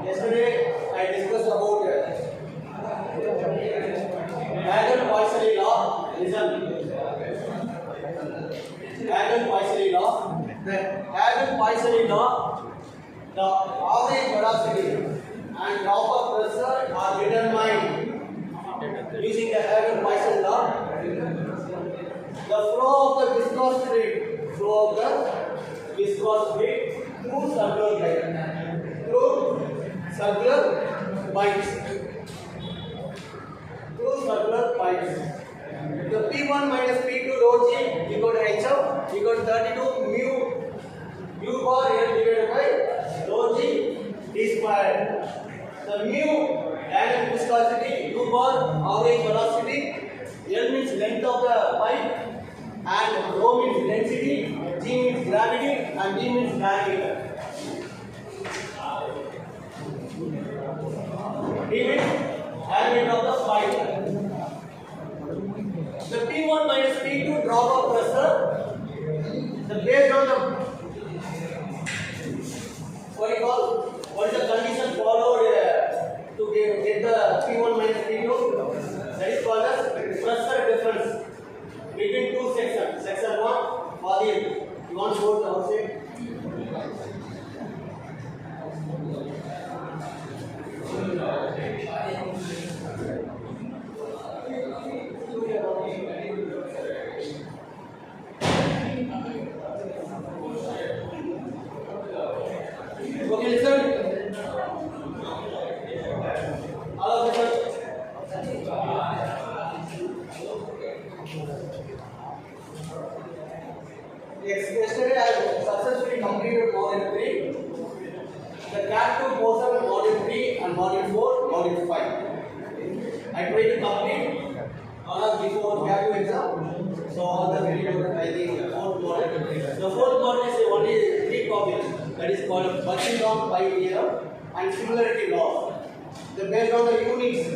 Yesterday I discussed about Hagen-Poiseuille law. Listen. Hagen-Poiseuille law. The Hagen-Poiseuille law, the average velocity and drop of pressure are determined using the Hagen-Poiseuille law. The flow of the viscous fluid, through circular pipe, through circular pipes. The P1 minus P2 rho g equal to HF equal to 32 mu bar L divided by rho g d squared. The mu dynamic viscosity, u bar average velocity, L means length of the pipe, and rho means density, g means gravity, and d means diameter. D means diameter of the pipe. The P1 minus P2 drop of pressure, based on the what is the condition followed to get the P1 minus P2? That is called as pressure difference between two sections. Section 1, volume. You want to go to outside? Yesterday I successfully completed module 3. The Cat 2 portion, module 3 and module 4, module 5. I tried to complete all before Cat 2 exam. So all the video I think fourth module. The fourth module is only 3 topics. That is called working on pi theorem and similarity law. The based on the units,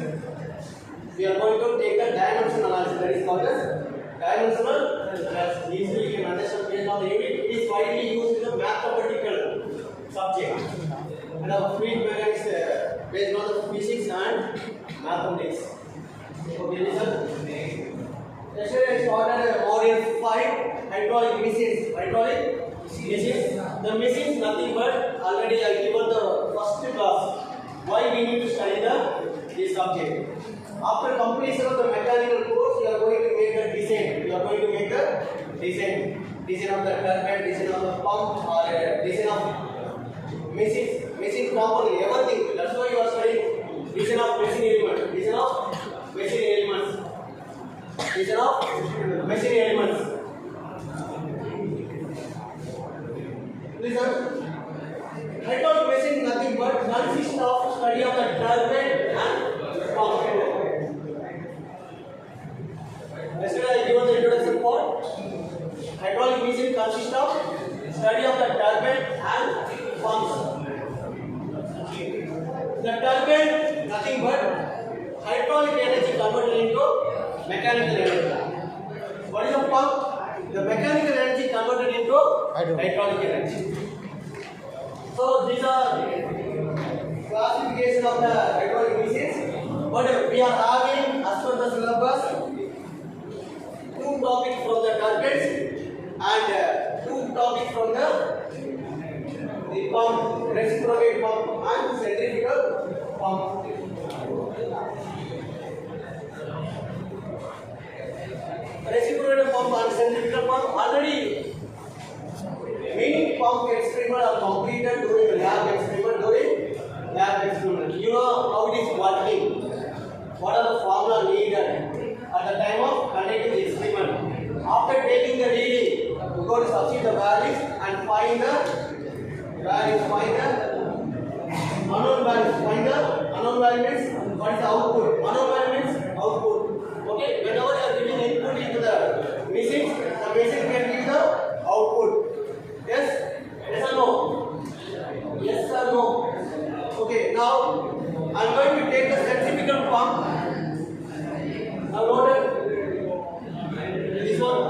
we are going to take the dimensional analysis. That is called as dimensional analysis. Easily you can understand based on the unit. It is widely used in the mathematical subject. And our fluid mechanics based on the physics and mathematics. Okay, listen. Yesterday I started module 5, hydraulic machines. Hydraulic machines. The machines nothing but already I given the first class. Why we need to study this subject? After completion of the mechanical course, you are going to make the design. You are going to make the design of the turbine, design of the pump, or design of machine component, everything. That's why you are studying design of machine element, design of machine elements, design of machine elements. Listen. Hydraulic machine is nothing but consists of study of the turbine and pump. Yesterday I given the introduction for hydraulic machine consists of study of the turbine and pumps. The turbine nothing but hydraulic energy converted into mechanical energy. What is the pump? The mechanical energy converted into hydraulic energy. So these are classification of the hydraulic machines. But we are having as per the syllabus 2 topics from the turbines and 2 topics from the pump, reciprocating pump and centrifugal pump. Reciprocating pump and centrifugal pump already many pump experiments are completed during lab experiment. You know how it is working. What are the formula needed at the time of conducting the experiment. After taking the reading, you go to substitute the values and find the unknown values. Find the unknown values. What is the output? Unknown value means output. Okay. Whenever you are giving input into the machine can give the output. Yes? Yes or no? Yes or no? Okay, now I am going to take the centrifugal pump. Now noted this one.